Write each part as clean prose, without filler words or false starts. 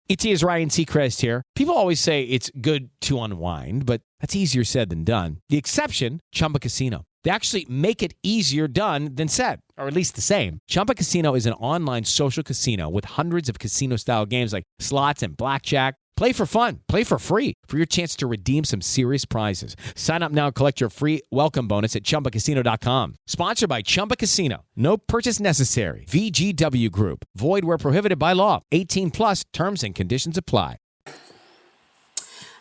It's Ryan Seacrest here. People always say it's good to unwind, but that's easier said than done. The exception, Chumba Casino. They actually make it easier done than said, or at least the same. Chumba Casino is an online social casino with hundreds of casino-style games like slots and blackjack. Play for fun. Play for free for your chance to redeem some serious prizes. Sign up now and collect your free welcome bonus at ChumbaCasino.com. Sponsored by Chumba Casino. No purchase necessary. VGW Group. Void where prohibited by law. 18 plus terms and conditions apply.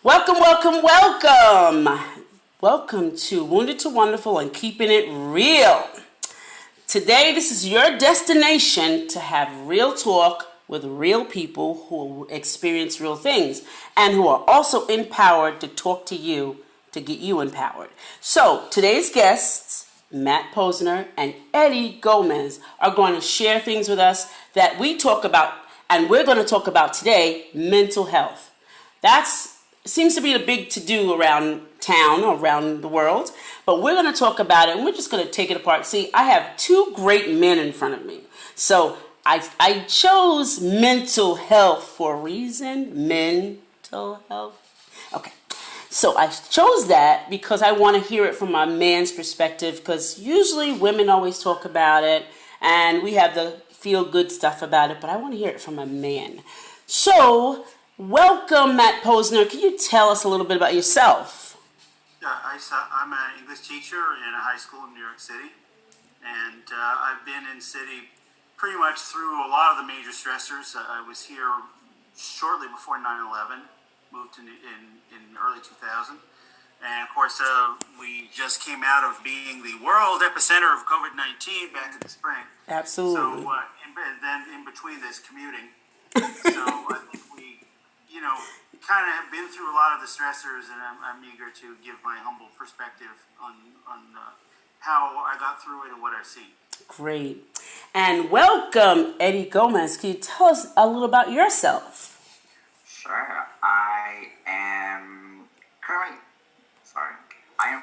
Welcome, welcome, welcome. Welcome to Wounded to Wonderful and Keeping It Real. Today, this is your destination to have real talk with real people who experience real things and who are also empowered to talk to you to get you empowered. So today's guests, Matt Posner and Eddie Gomez, are going to share things with us that we talk about, and we're going to talk about today, mental health. That seems to be the big to-do around town, around the world, but we're going to talk about it, and we're just going to take it apart. See, I have two great men in front of me. So I chose mental health for a reason. Mental health. Okay. So I chose that because I want to hear it from a man's perspective, because usually women always talk about it and we have the feel-good stuff about it, but I want to hear it from a man. So welcome, Matt Posner. Can you tell us a little bit about yourself? Yeah, I'm an English teacher in a high school in New York City, and I've been in city pretty much through a lot of the major stressors. I was here shortly before 9/11, moved in early 2000. And of course, we just came out of being the world epicenter of COVID-19 back in the spring. Absolutely. So then in between this commuting. So I think we, kind of have been through a lot of the stressors, and I'm eager to give my humble perspective on how I got through it and what I've seen. Great. And welcome, Eddie Gomez. Can you tell us a little about yourself? Sure. I am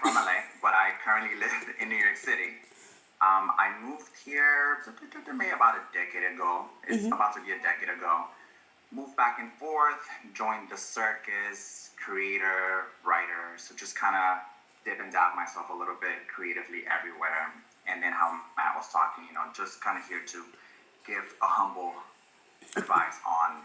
from LA, but I currently live in New York City. I moved here maybe about a decade ago. It's about to be a decade ago. Moved back and forth, joined the circus, creator, writer. So just kind of dip and dab myself a little bit creatively everywhere. And then how Matt was talking, just kind of here to give a humble advice on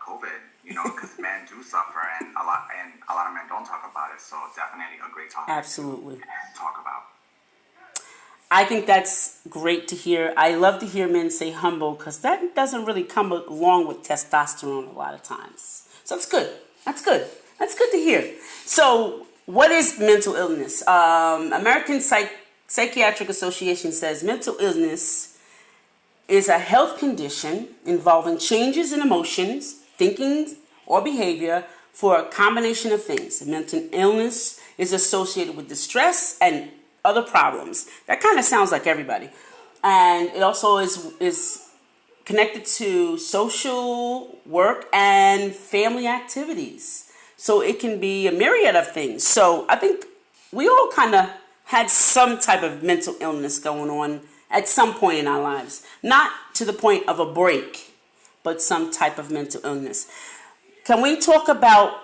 COVID, because men do suffer, and a lot of men don't talk about it. So definitely a great topic. Absolutely. To talk about. I think that's great to hear. I love to hear men say humble, because that doesn't really come along with testosterone a lot of times. So it's good. That's good. That's good to hear. So what is mental illness? American Psychiatric Association says mental illness is a health condition involving changes in emotions, thinking, or behavior for a combination of things. Mental illness is associated with distress and other problems. That kind of sounds like everybody. And it also is connected to social work and family activities. So it can be a myriad of things. So I think we all kind of had some type of mental illness going on at some point in our lives. Not to the point of a break, but some type of mental illness. Can we talk about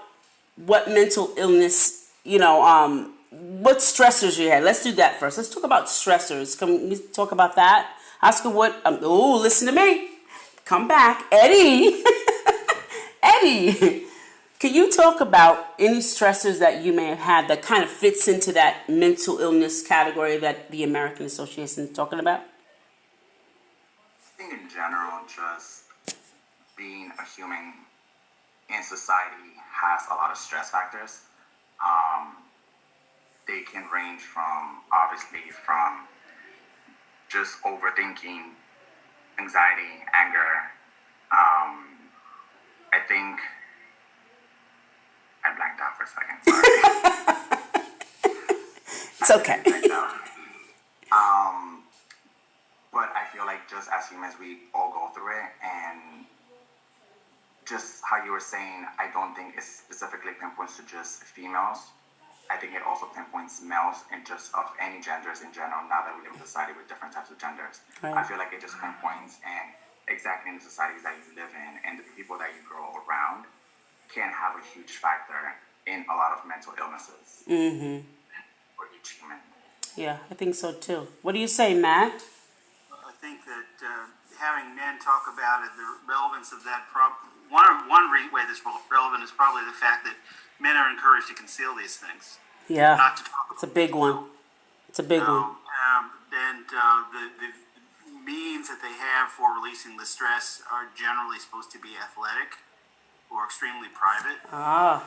what mental illness, what stressors you had? Let's do that first. Let's talk about stressors. Can we talk about that? Oscar, listen to me. Come back. Eddie. Eddie. Can you talk about any stressors that you may have had that kind of fits into that mental illness category that the American Association is talking about? I think in general, just being a human in society has a lot of stress factors. They can range from just overthinking, anxiety, anger. I think I blanked out for a second. Sorry. It's okay. But I feel like just as humans, we all go through it, and just how you were saying, I don't think it specifically pinpoints to just females. I think it also pinpoints males and just of any genders in general, now that we live in a society with different types of genders. Right. I feel like it just pinpoints, and exactly in the societies that you live in and the people that you grow around can have a huge factor in a lot of mental illnesses for each human. Yeah, I think so too. What do you say, Matt? I think that having men talk about it, the relevance of that way this relevant is probably the fact that men are encouraged to conceal these things, Yeah, not to talk it's a about big one. It's a big one. And the means that they have for releasing the stress are generally supposed to be athletic or extremely private. Ah,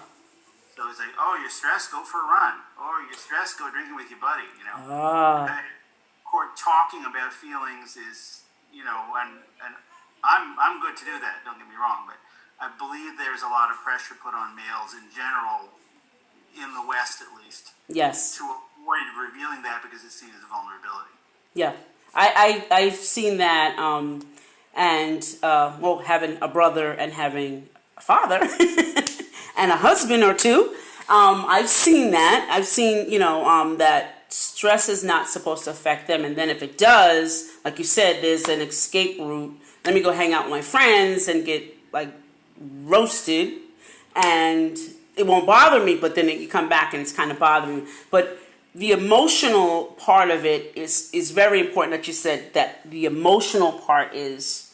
So it's like, oh, you're stressed, go for a run. Or you're stressed, go drinking with your buddy, you know. Talking about feelings is, you know, and I'm good to do that, don't get me wrong, but I believe there's a lot of pressure put on males in general, in the West at least, yes. to avoid revealing that because it's seen as a vulnerability. Yeah, I've seen that, well, having a brother and having a father and a husband or two, I've seen that. I've seen, that stress is not supposed to affect them, and then if it does, like you said, there's an escape route. Let me go hang out with my friends and get like roasted, and it won't bother me. But then you come back and it's kind of bothering me. But the emotional part of it is very important. That you said that the emotional part is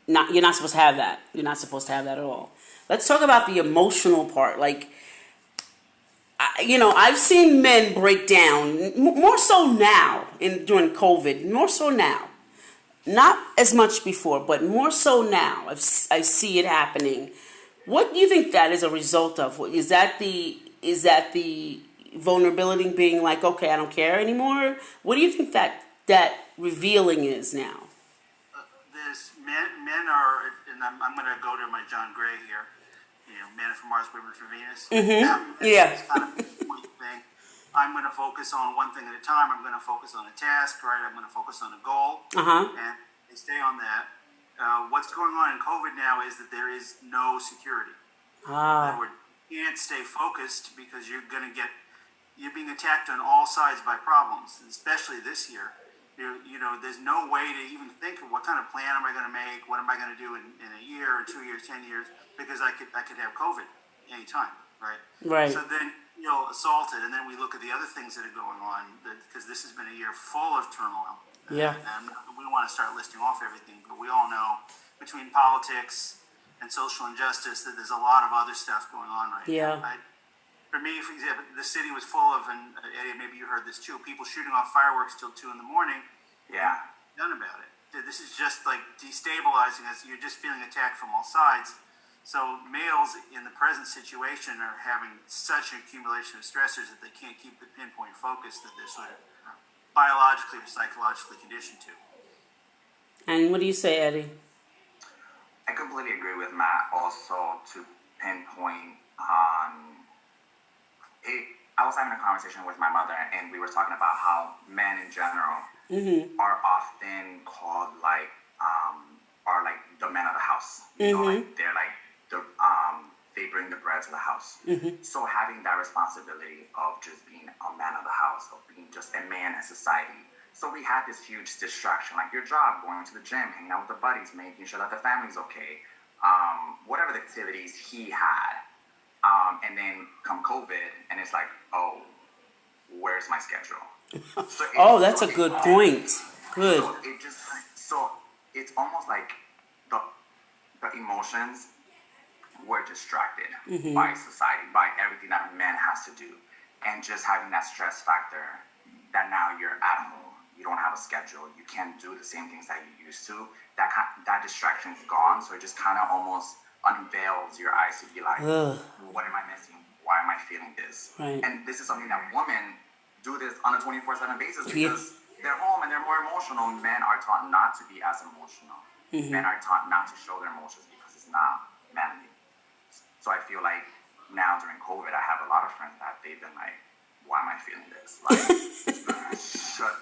not. You're not supposed to have that. You're not supposed to have that at all. Let's talk about the emotional part. Like, I've seen men break down more so now during COVID. More so now, not as much before, but more so now. I see it happening. What do you think that is a result of? Is that the vulnerability being like, okay, I don't care anymore? What do you think that revealing is now? There's men are, and I'm going to go to my John Gray here. Man from Mars, women from Venus. Yeah. It's kind of a point thing. I'm going to focus on one thing at a time. I'm going to focus on a task, right? I'm going to focus on a goal, and they stay on that. What's going on in COVID now is that there is no security. In other words, you can't stay focused because you're being attacked on all sides by problems, especially this year. There's no way to even think of what kind of plan am I going to make, what am I going to do in a year or 2 years, 10 years, because I could have COVID anytime, right? Right. So then assaulted, and then we look at the other things that are going on, because this has been a year full of turmoil. Yeah. And we don't want to start listing off everything, but we all know between politics and social injustice that there's a lot of other stuff going on right now. For me, for example, the city was full of, and Eddie, maybe you heard this too, people shooting off fireworks till 2 a.m. Yeah. None about it. This is just like destabilizing us. You're just feeling attacked from all sides. So males in the present situation are having such an accumulation of stressors that they can't keep the pinpoint focus that they're sort of biologically or psychologically conditioned to. And what do you say, Eddie? I completely agree with Matt also to pinpoint I was having a conversation with my mother, and we were talking about how men in general are often called are like the men of the house. They're like they bring the bread to the house. So having that responsibility of just being a man of the house, of being just a man in society. So we had this huge distraction, like your job, going to the gym, hanging out with the buddies, making sure that the family's okay, whatever the activities he had. And then come COVID, and it's like, oh, where's my schedule? So that's a good point. Good. So it's almost like the emotions were distracted by society, by everything that a man has to do, and just having that stress factor that now you're at home, you don't have a schedule, you can't do the same things that you used to. That distraction is gone, so it just kind of almost unveils your eyes to be like, what am I missing? Why am I feeling this? Right. And this is something that women do this on a 24/7 basis because they're home and they're more emotional. Men are taught not to be as emotional. Men are taught not to show their emotions because it's not manly. So I feel like now during COVID, I have a lot of friends that they've been like, why am I feeling this? Like,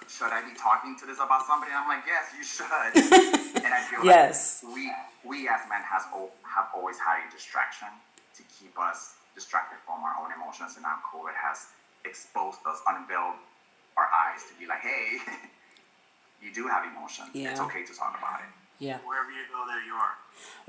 should I be talking to this about somebody? I'm like, yes, you should. And I feel like we as men have always had a distraction to keep us distracted from our own emotions, and now COVID has exposed us, unveiled our eyes to be like, hey, you do have emotions. It's okay to talk about it. Yeah. Wherever you go, there you are.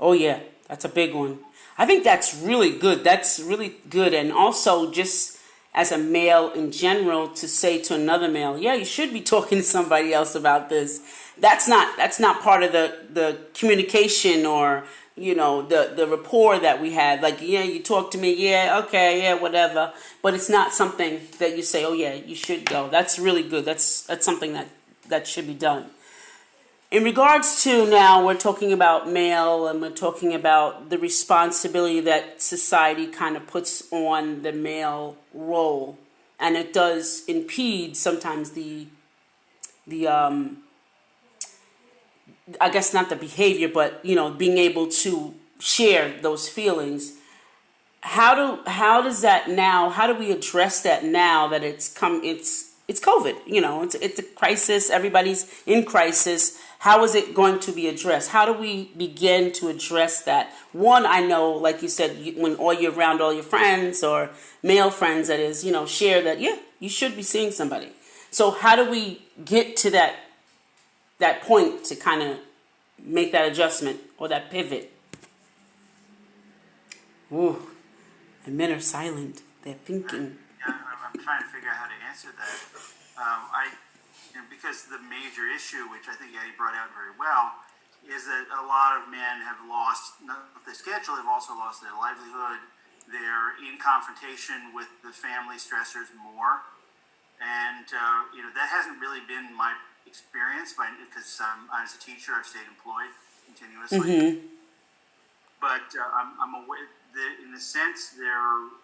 Oh yeah, that's a big one. I think that's really good. That's really good, and also just as a male in general to say to another male, yeah, you should be talking to somebody else about this. That's not part of the communication or the rapport that we had. Like, yeah, you talk to me, yeah, okay, yeah, whatever. But it's not something that you say, oh yeah, you should go. That's really good. That's something that should be done. In regards to now, we're talking about male and we're talking about the responsibility that society kind of puts on the male role. And it does impede sometimes the I guess not the behavior, but, being able to share those feelings. How do we address that now that it's COVID, it's a crisis, everybody's in crisis. How is it going to be addressed? How do we begin to address that? One, I know, like you said, when you're around all your friends or male friends, that is, share that, yeah, you should be seeing somebody. So how do we get to that point to kind of make that adjustment or that pivot? Ooh. And men are silent. They're thinking. Yeah, I'm trying to figure out how to answer that. Because the major issue, which I think Eddie brought out very well, is that a lot of men have lost their schedule. They've also lost their livelihood. They're in confrontation with the family stressors more, and that hasn't really been my experience. Because as a teacher, I've stayed employed continuously. Mm-hmm. But I'm aware that in a sense there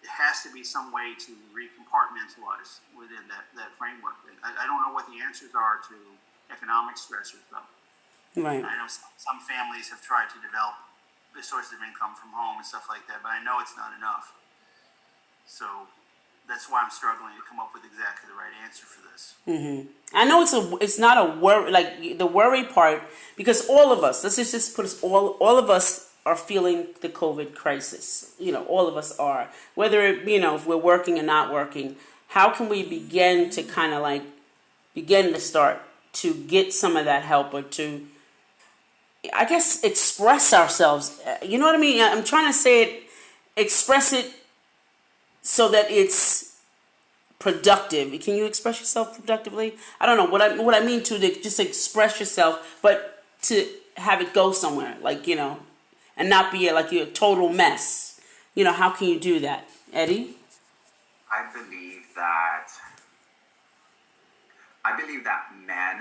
has to be some way to recompartmentalize within that framework. I don't know what the answers are to economic stressors, though. Right. I know some families have tried to develop the sources of income from home and stuff like that, but I know it's not enough. So that's why I'm struggling to come up with exactly the right answer for this. Mm-hmm. I know it's not a worry, like the worry part, because all of us, let's just put us all of us are feeling the COVID crisis. All of us are. Whether if we're working or not working, how can we begin to kind of start to get some of that help, or to, I guess, express ourselves? You know what I mean? I'm trying to say it, express it so that it's productive. Can you express yourself productively? I don't know what I mean to just express yourself, but to have it go somewhere, and not be like you're a total mess. How can you do that, Eddie? I believe that men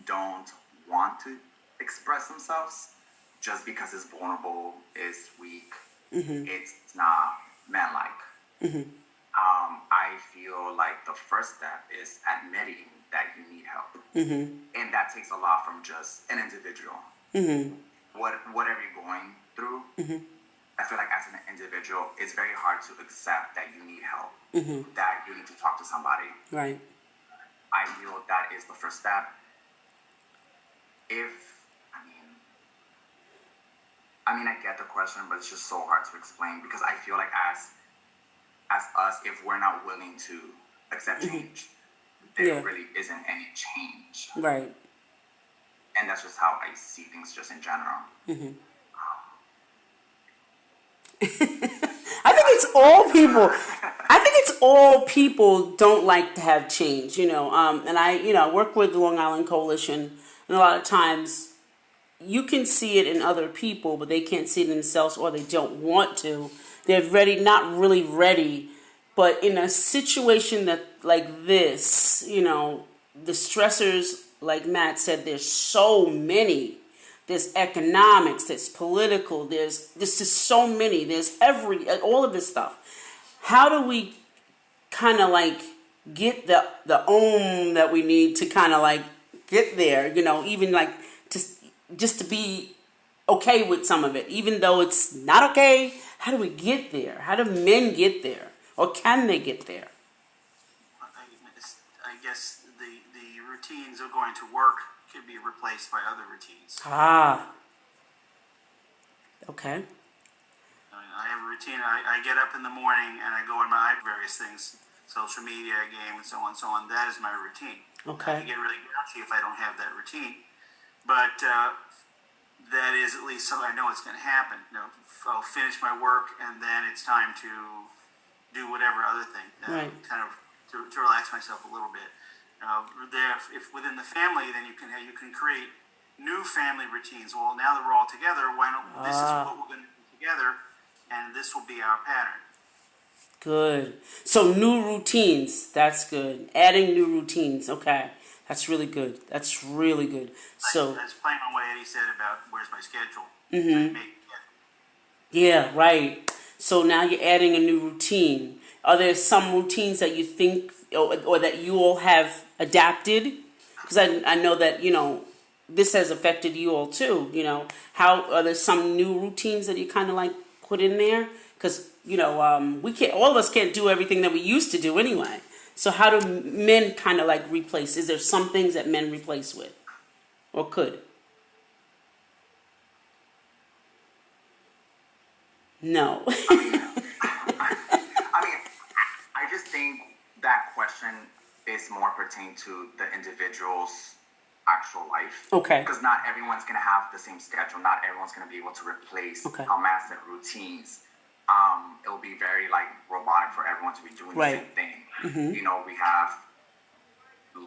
don't want to express themselves just because it's vulnerable, it's weak, mm-hmm. It's not manlike. Mm-hmm. I feel like the first step is admitting that you need help. Mm-hmm. And that takes a lot from just an individual. Mm-hmm. Whatever you're going through, mm-hmm. I feel like as an individual, it's very hard to accept that you need help, mm-hmm. that you need to talk to somebody. Right. I feel that is the first step. I get the question, but it's just so hard to explain, because I feel like as us, if we're not willing to accept change, mm-hmm. there really isn't any change. Right. And that's just how I see things just in general. Mm-hmm. I think it's all people don't like to have change, and I work with the Long Island Coalition, and a lot of times you can see it in other people, but they can't see it in themselves, or they don't want to. They're not really ready. But in a situation like this, the stressors, like Matt said, there's so many. There's economics, there's political, there's just so many. There's all of this stuff. How do we kind of get the that we need to kind of get there? Even just to be okay with some of it, even though it's not okay. How do we get there? How do men get there, or can they get there? I guess the routines of going to work can be replaced by other routines. Okay. I have a routine. I get up in the morning and I go on my various things, social media, game, and so on and so on. That is my routine. Okay. I get really grouchy if I don't have that routine. But that is at least something I know it's going to happen. I'll finish my work, and then it's time to do whatever other thing, Right. kind of to relax myself a little bit. If within the family, then you can create new family routines. Well, now that we're all together, why don't this is what we're going to do together, and this will be our pattern. Good. So new routines. That's good. Adding new routines. Okay. That's really good. That's really good. So That's playing on what Eddie said about where's my schedule. Mm-hmm. yeah, right. So now you're adding a new routine. Are there some routines that you think or that you all have adapted? Because I know that, this has affected you all too. How are there some new routines that you kind of like put in there? Because, we can't, all of us can't do everything that we used to do anyway. So how do men kind of like replace? Is there some things that men replace with or could? No. I just think that question is more pertaining to the individual's actual life. Okay. Because not everyone's going to have the same schedule. Not everyone's going to be able to replace our massive routines. It'll be very robotic for everyone to be doing the same thing. Mm-hmm. We have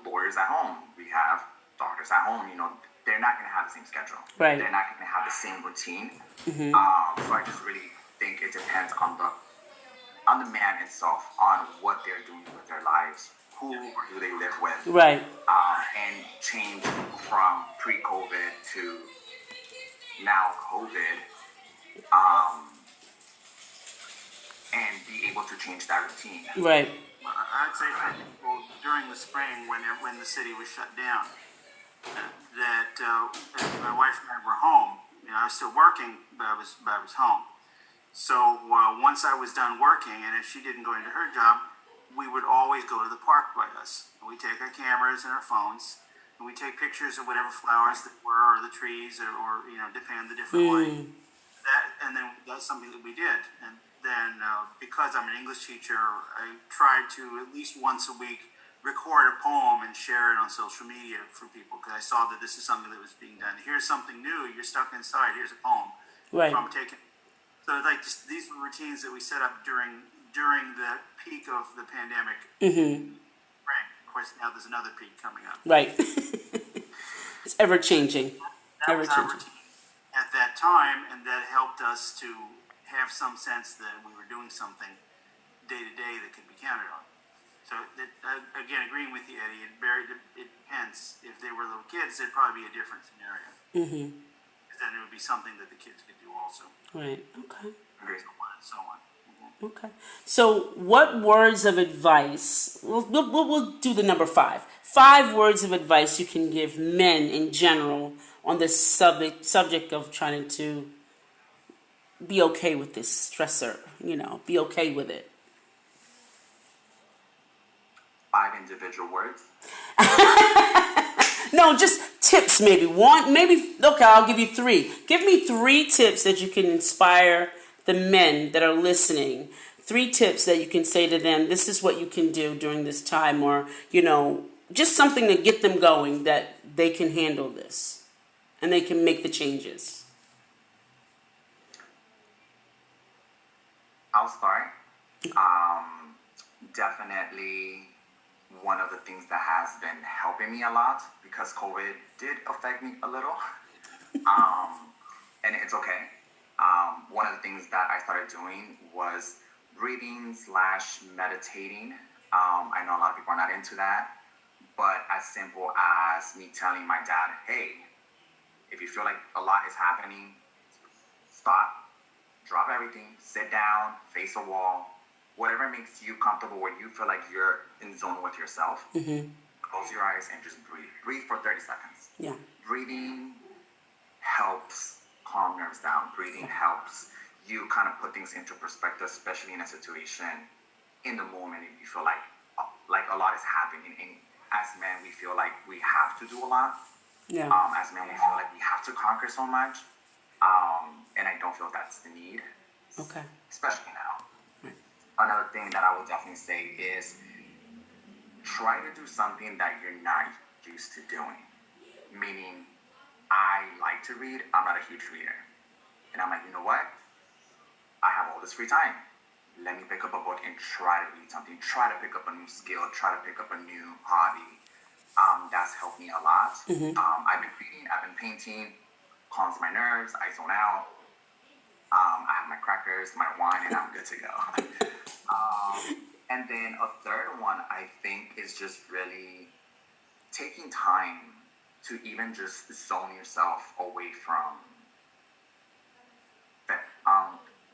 lawyers at home. We have doctors at home. They're not going to have the same schedule. Right. They're not going to have the same routine. Mm-hmm. So I just really think it depends on the man itself, on what they're doing with their lives, who they live with. Right. And change from pre-COVID to now COVID. And be able to change that routine. Right. I'd say for people during the spring when the city was shut down, that my wife and I were home. I was still working, but I was home. So once I was done working, and if she didn't go into her job, we would always go to the park by us. We take our cameras and our phones, and we take pictures of whatever flowers that were, or the trees, or depending on the different light. And then that's something that we did. And then because I'm an English teacher, I tried to at least once a week record a poem and share it on social media for people, because I saw that this is something that was being done. Here's something new. You're stuck inside. Here's a poem. Right. From taking. So just these were routines that we set up during the peak of the pandemic. Mm-hmm. Right. Of course, now there's another peak coming up. Right. It's ever changing. That was our routine at that time, and that helped us to have some sense that we were doing something day to day that could be counted on. So again, agreeing with you, Eddie, it depends. If they were little kids, it'd probably be a different scenario. Mm-hmm. Because then it would be something that the kids could do also. Right. Okay. And so on. Mm-hmm. Okay. So, what words of advice? We'll do the number 5. 5 words of advice you can give men in general on this subject of trying to be okay with this stressor. Be okay with it. 5 individual words? No, just tips maybe. Okay, I'll give you 3. Give me 3 tips that you can inspire the men that are listening. 3 tips that you can say to them, this is what you can do during this time, or, just something to get them going that they can handle this and they can make the changes. I'll start. Definitely one of the things that has been helping me a lot, because COVID did affect me a little, and it's okay. One of the things that I started doing was breathing/meditating. I know a lot of people are not into that, but as simple as me telling my dad, hey, if you feel like a lot is happening, stop, drop everything, sit down, face a wall, whatever makes you comfortable, where you feel like you're in zone with yourself. Mm-hmm. Close your eyes and just breathe. Breathe for 30 seconds. Yeah. Breathing helps calm nerves down. Breathing helps you kind of put things into perspective, especially in a situation in the moment if you feel like a lot is happening. And as men, we feel like we have to do a lot. Yeah. As men, we feel like we have to conquer so much. And I don't feel that's the need. Okay. Especially now. Another thing that I would definitely say is try to do something that you're not used to doing. Meaning, I like to read. I'm not a huge reader. And I'm like, you know what? I have all this free time. Let me pick up a book and try to read something. Try to pick up a new skill. Try to pick up a new hobby. That's helped me a lot. I've been reading. I've been painting. Calms my nerves. I zone out. I have my crackers, my wine, and I'm good to go. And then a third one, I think, is just really taking time to even just zone yourself away from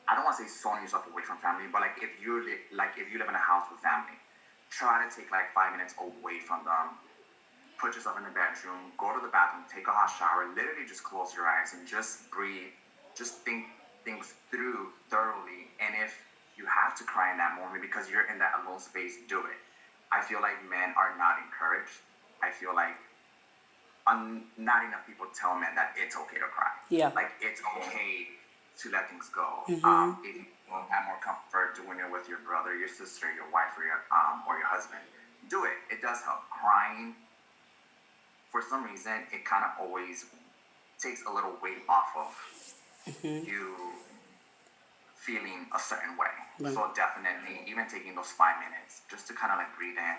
I don't want to say zone yourself away from family, but like if you live in a house with family, try to take like 5 minutes away from them. Put yourself in the bedroom, go to the bathroom, take a hot shower, literally just close your eyes and just breathe. Just think things through thoroughly. And if you have to cry in that moment because you're in that alone space, do it. I feel like men are not encouraged. I feel like not enough people tell men that it's okay to cry. Yeah. Like it's okay to let things go. If you have more comfort doing it with your brother, your sister, your wife, or your husband, do it. It does help. Crying, for some reason, it kind of always takes a little weight off of you feeling a certain way. Right. So definitely, even taking those 5 minutes just to kind of like breathe in,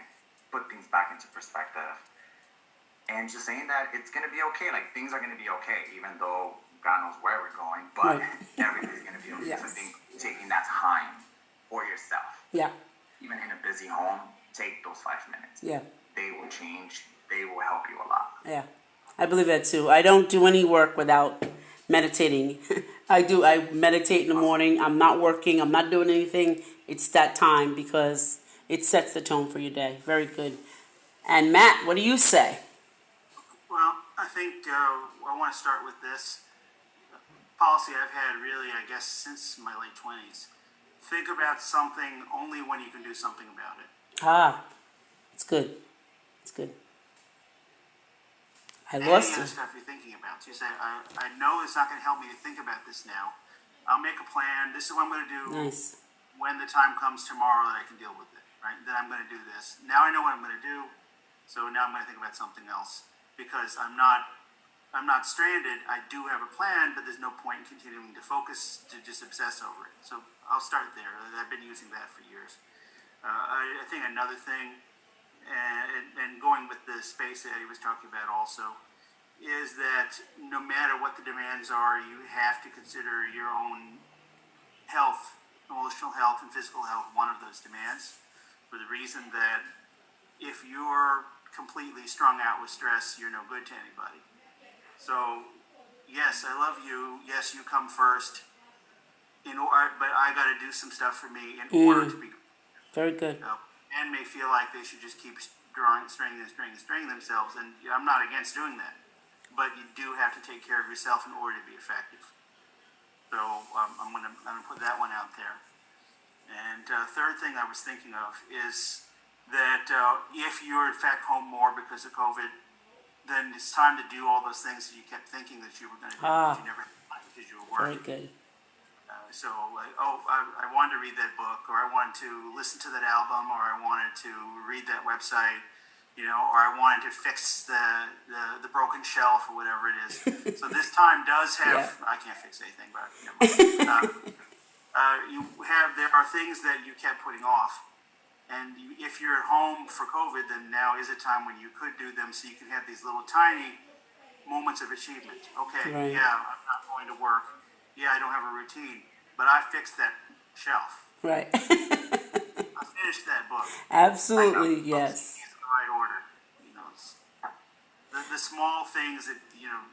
put things back into perspective, and just saying that it's gonna be okay. Like things are gonna be okay, even though God knows where we're going, but everything's going to be okay. Yes. So I think taking that time for yourself, even in a busy home, take those 5 minutes. Yeah. They will change. They will help you a lot. Yeah. I believe that too. I don't do any work without meditating. I meditate in the morning. I'm not working. I'm not doing anything. It's that time because it sets the tone for your day. Very good. And Matt, what do you say? Well, I think I want to start with this policy I've had really, I guess, since my late 20s. Think about something only when you can do something about it. It's good. It's good. Any other stuff you're thinking about. So you say, I know it's not going to help me to think about this now. I'll make a plan. This is what I'm going to do. Nice. When the time comes tomorrow that I can deal with it, right? Then I'm going to do this. Now I know what I'm going to do. So now I'm going to think about something else because I'm not stranded. I do have a plan, but there's no point in continuing to focus to just obsess over it. So I'll start there. I've been using that for years. I think another thing, and going with the space that he was talking about also, is that no matter what the demands are, you have to consider your own health, emotional health and physical health, one of those demands, for the reason that if you're completely strung out with stress, you're no good to anybody. So, yes, I love you. Yes, you come first. But I got to do some stuff for me in order to be good. Very good. Men may feel like they should just keep stringing themselves, and I'm not against doing that. But you do have to take care of yourself in order to be effective. So I'm gonna put that one out there. And third thing I was thinking of is that if you're in fact home more because of COVID, then it's time to do all those things that you kept thinking that you were going to do, but you never had because you were working. Very good. So, like, I wanted to read that book, or I wanted to listen to that album, or I wanted to read that website, or I wanted to fix the broken shelf or whatever it is. So this time does have, I can't fix anything, but there are things that you kept putting off. And if you're at home for COVID, then now is a time when you could do them so you can have these little tiny moments of achievement. Okay, I'm not going to work. Yeah, I don't have a routine, but I fixed that shelf. Right. I finished that book. Absolutely, yes. In the right order. The small things that,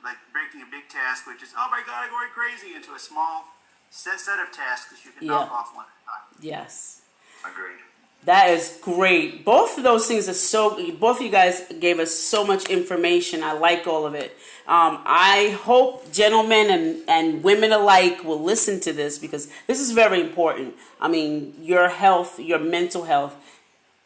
like breaking a big task, which is, oh my God, I'm going crazy, into a small set of tasks that you can knock off one at a time. Yes. Agreed. That is great. Both of those things both of you guys gave us so much information. I like all of it. I hope gentlemen and women alike will listen to this because this is very important. I mean, your health, your mental health,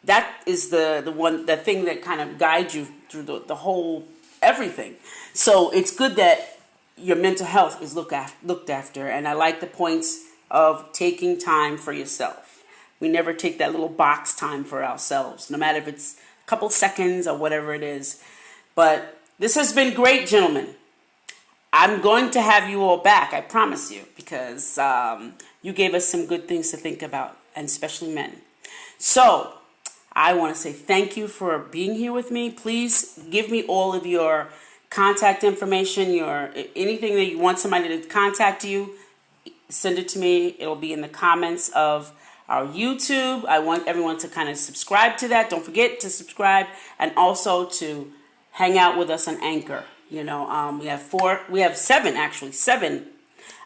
that is the thing that kind of guides you through the whole everything. So it's good that your mental health is looked after. And I like the points of taking time for yourself. We never take that little box time for ourselves, no matter if it's a couple seconds or whatever it is. But this has been great, gentlemen. I'm going to have you all back, I promise you, because you gave us some good things to think about, and especially men. So I want to say thank you for being here with me. Please give me all of your contact information, anything that you want somebody to contact you, send it to me. It'll be in the comments of our YouTube. I want everyone to kind of subscribe to that. Don't forget to subscribe, and also to hang out with us on Anchor. We have seven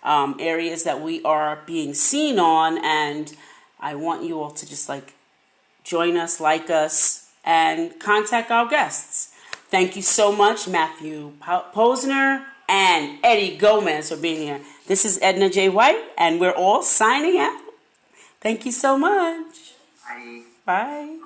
areas that we are being seen on, and I want you all to just join us, like us, and contact our guests. Thank you so much, Matthew Posner and Eddie Gomez, for being here. This is Edna J. White, and we're all signing out. Thank you so much. Bye. Bye.